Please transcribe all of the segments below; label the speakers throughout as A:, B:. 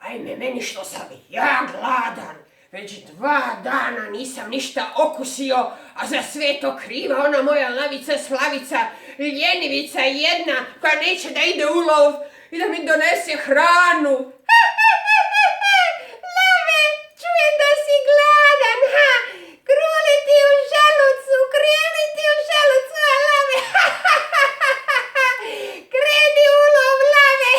A: Ajme meni što sam ja gladan. Već 2 dana nisam ništa okusio, a za sve to kriva ona moja lavica Slavica, ljenivica jedna koja neće da ide u lov i da mi donese hranu.
B: Lave, čujem da si gladan, ha! Kruli ti u želucu, a lave! Kreni u lov, lave!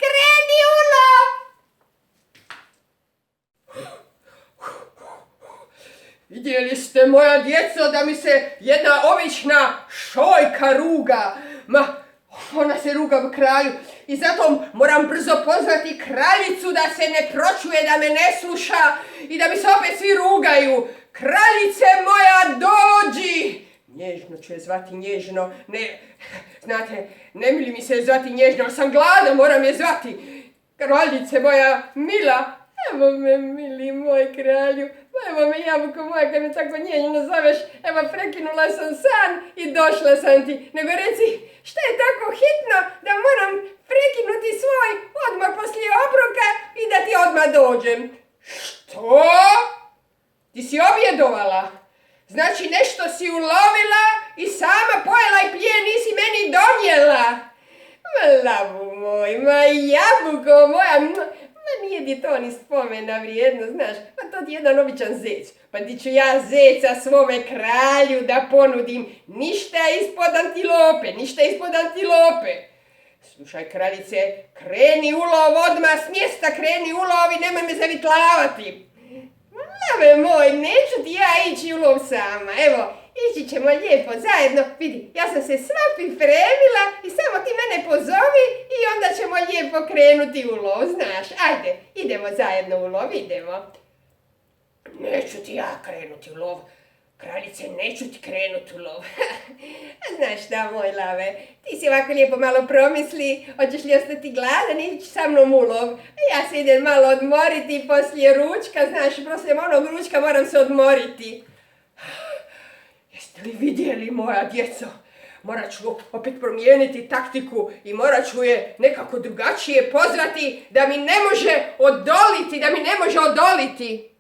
B: Kreni u lov!
A: Vidjeli ste, moja djeco, da mi se jedna obična šojka ruga. Ona se ruga kralju i zato moram brzo pozvati kraljicu da se ne pročuje, da me ne sluša i da mi se opet svi rugaju. Kraljice moja, dođi! Nježno ću je zvati, nježno. Znate, ne mili mi se zvati nježno, sam gladan, moram je zvati. Kraljice moja, mila.
B: Evo me, mili moj kralju, evo me, jabuko moja, kad me tako nježno zoveš, evo prekinula sam san i došla sam ti. Nego reci, šta je tako hitno da moram prekinuti svoj odmah poslije obroka i da ti odmah dođem?
A: Što? Ti si objedovala? Znači nešto si ulovila i sama pojela i plijen nisi meni donijela?
B: Ma lavu moj, ma jabuko moja, ma nije ti to ni spomena vrijedno, znaš, pa to ti je jedan običan zec. Pa ti ću ja zeca svome kralju da ponudim, ništa ispod antilope.
A: Slušaj, kraljice, kreni u lov odmah, s mjesta kreni u lov i nemoj me zavitlavati.
B: Lave moj, neću ti ja ići u lov sama, evo, ići ćemo lijepo zajedno, vidi, ja sam se sva pripremila i samo ti mene pozovi i onda ćemo lijepo krenuti u lov, znaš, ajde, idemo zajedno u lov, idemo.
A: Neću ti ja krenuti u lov, kraljice, neću ti krenuti u lov.
B: Znaš šta, moj lave, ti si ovako lijepo malo promisli, hoćeš li ostati gladan i ići sa mnom u lov. Ja se idem malo odmoriti poslije ručka, znaš, poslije onog ručka moram se odmoriti.
A: Jeste li vidjeli, moja djeco? Morat ću opet promijeniti taktiku i morat ću je nekako drugačije pozvati da mi ne može odoliti.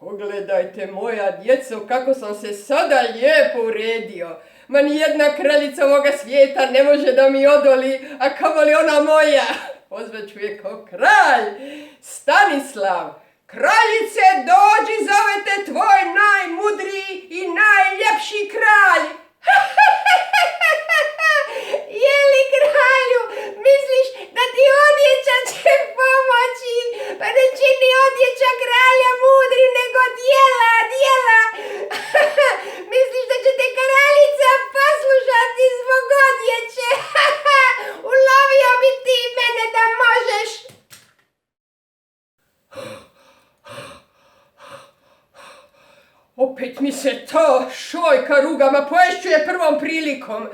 A: Pogledajte, moja djeco, kako sam se sada lijepo uredio. Ma nijedna kraljica ovoga svijeta ne može da mi odoli, a kamoli ona moja. Pozvat ću je kao kralj. Stanislav, kraljice, dođi, zovete tvoj najmudriji i najljepši kralj.
B: Jeli, kralju, misliš da ti odjeća će pomoći? Pa ne čini odjeća kralja mudri, nego djela. Misliš da će te kraljica poslušati zbog odjeće? Ulovio bi ti mene da možeš.
A: Opet mi se to šojka rugama, poješću je prvom prilikom.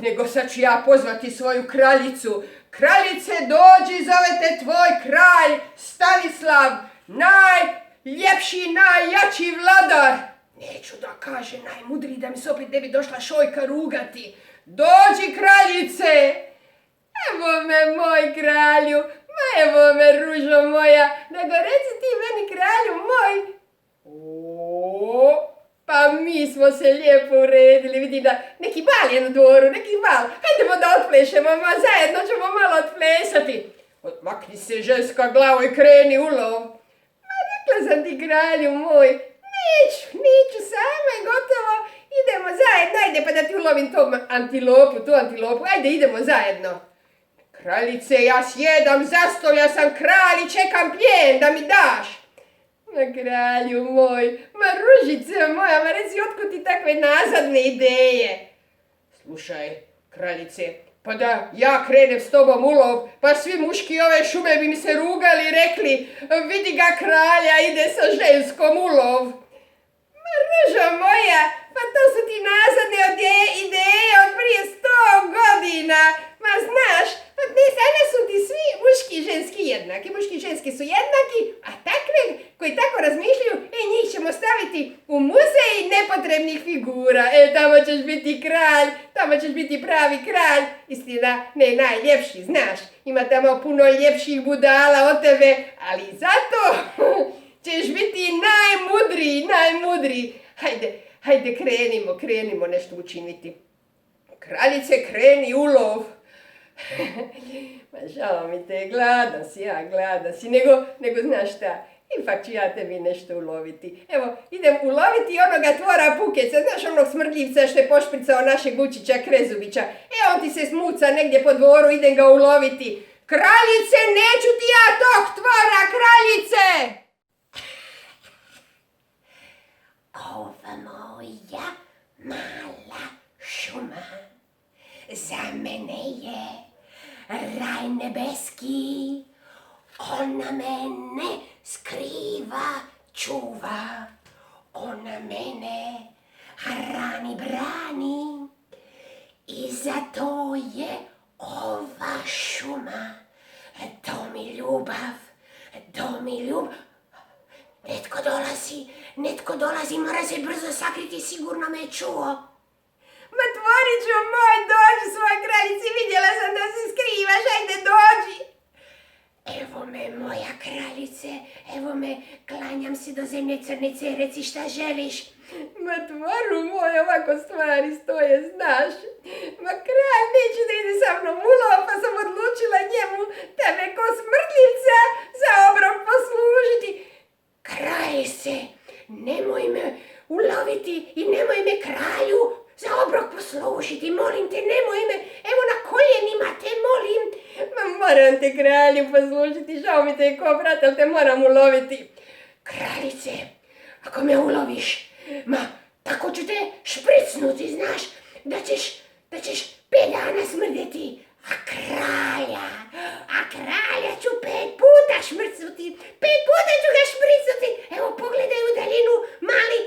A: Nego sad ću ja pozvati svoju kraljicu. Kraljice, dođi, zovete tvoj kralj, Stanislav, najljepši, najjači vladar. Neću da kaže najmudriji, da mi se opet ne bi došla šojka rugati. Dođi, kraljice!
B: Evo me, moj kralju, evo me, ružo moja, nego reci ti meni, kralju moj. Pa mi smo se lijepo uredili, vidi da neki bal je na dvoru, neki bal. Hajdemo da otplešemo, ma zajedno ćemo malo otplesati.
A: Odmakni se, ženska glavo, i kreni u lov.
B: Ma rekla sam ti, kralju moj, neću sama i gotovo. Idemo zajedno, ajde pa da ti ulovim tu antilopu, ajde idemo zajedno.
A: Kraljice, ja sjedam za stol, ja sam kralj i čekam plijen da mi daš.
B: Ma kralju moj, ma ružice moja, ma reci otkud ti takve nazadne ideje?
A: Slušaj, kraljice, pa da ja krenem s tobom u lov, pa svi muški ove šume bi mi se rugali i rekli, vidi ga kralja, ide sa ženskom u lov.
B: Ma ružo moja, pa to su ti nazadne ideje od prije 100 godina. Ma znaš, sada su ti svi muški i ženski jednaki. Muški i ženski su jednaki, a takve koji tako razmišljaju, njih ćemo staviti u muzej nepotrebnih figura. Tamo ćeš biti kralj, tamo ćeš biti pravi kralj. Istina, ne najljepši, znaš. Ima tamo puno ljepših budala od tebe, ali zato ćeš biti najmudriji. Hajde, krenimo nešto učiniti. Kraljice, kreni u lov. Ma žao mi te, gladan si, nego znaš šta, ipak ću ja tebi nešto uloviti. Evo, idem uloviti onoga tvora Pukeca, znaš onog smrdljivca što je pošpricao našeg Gučića Krezubića. On ti se smuca negdje po dvoru, idem ga uloviti. Kraljice, neću ti ja tog tvora, kraljice!
C: Ova moja mala šuma za mene je raj nebeski, ona mene skriva, čuva, ona mene hrani, brani i zato je ova šuma to mi ljubav. Netko dolazi, mora se brzo sakriti, sigurno me čuo.
B: Ma tvoriću moj, dođi svoj kraljici, vidjela sam da se skrivaš, ajde dođi.
C: Evo me, moja kraljice, evo me, klanjam se do zemlje crnice, reci šta želiš.
B: Ma tvoru moj, ovako stvari stoje, znaš. Ma kralj neće da ide sa mnom u lov, pa sam odlučila njemu tebe ko smrdljivca za obrok poslužiti.
C: Kraljice, nemoj me uloviti i nemoj me kralju za obrok poslužiti, molim te, nemoj me, evo na koljenima te molim.
B: Ma moram te kralju poslužiti, žao mi te ko brat, ali te moram uloviti.
C: Kraljice, ako me uloviš, tako ću te špricnuti, znaš, da ćeš 5 dana smrdjeti. A kralja ću 5 puta šmrcnuti, 5 puta ću ga špricnuti. Evo pogledaj u daljinu, mali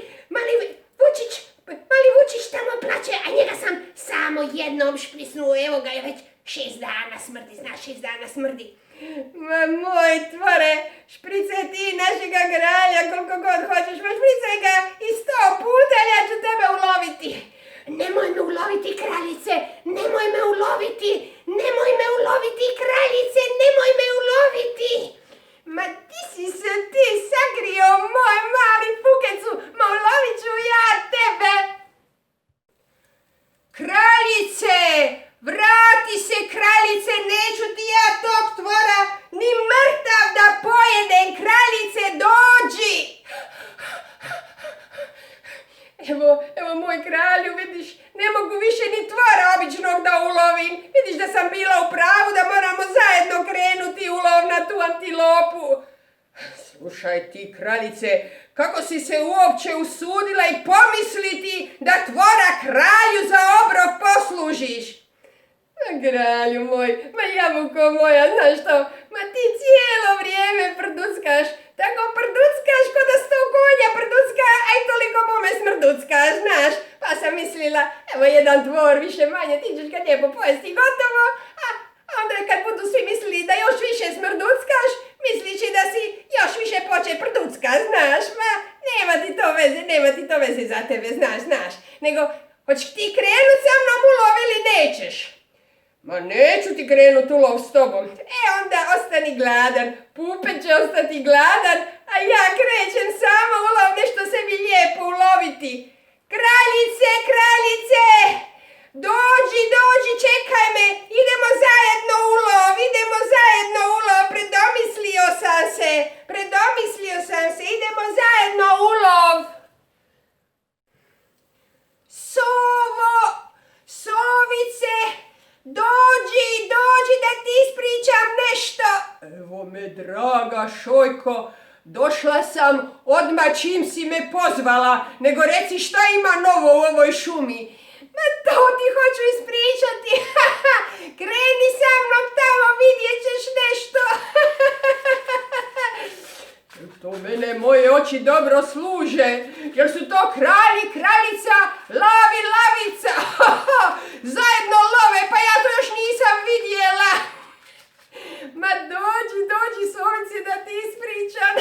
C: Vučić tamo plače, a njega sam samo jednom špricnuo, evo ga je već 6 dana smrdi, znaš, 6 dana smrdi.
B: Ma moj tvore, špricaj ti našega kralja koliko god hoćeš, ma špricaj ga i 100 puta, ali ja ću tebe uloviti.
C: Nemoj me uloviti, kraljice, nemoj me uloviti, kraljice, nemoj me uloviti.
B: Ma ti si se sakrio, moj mali Pukecu, ma ulovit ću ja tebe. Kraljice, vrati se kraljice, neću ti ja tog tvora ni mrtav da pojedem, kraljice, dođi. Evo moj kralju, vidiš, ne mogu više ni tvora običnog da ulovim. Vidiš da sam bila u pravu, da moramo zajedno krenuti u lov na tu antilopu. Slušaj ti, kraljice, kako si se uopće usudila i pomisliti da tvora kralju za obrok poslužiš? Kralju moj, ma jabuko moja, znaš što, ma ti cijelo vrijeme prduckaš, tako prduckaš ko da 100 konja prducka, a i toliko bome smrduckaš, znaš. Pa sam mislila, evo jedan tvor više manje, ti ćeš ga lijepo pojesti gotovo, a onda kad budu svi mislili da još više smrduckaš, misliš i da si još više poče prducka, znaš. Ma nema ti to veze za tebe, znaš. Nego, hoćeš ti krenut sa mnom u lov ili nećeš? Ma neću ti krenut u lov s tobom. Onda ostani gladan, Pupe će ostati gladan, a ja krećem sama u lov nešto sebi lijepo uloviti. Kraljice, dođi, čekaj me, idemo zajedno u lov, predomislio sam se, idemo zajedno u lov. Sovice, dođi da ti ispričam nešto. Evo me, draga Šojko, došla sam odmah čim si me pozvala, nego reci šta ima novo u ovoj šumi. Ma to ti hoću ispričati, kreni sa mnom tamo, vidjet ćeš nešto. To mene moje oči dobro služe, jer su to kralj i kraljica, lav i lavica. Zajedno love, pa ja to još nisam vidjela. Ma dođi, Sovici, da ti ispričam.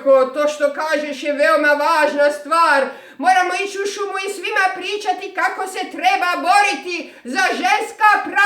A: svakako, to što kažeš je veoma važna stvar. Moramo ići u šumu i svima pričati kako se treba boriti za ženska prava.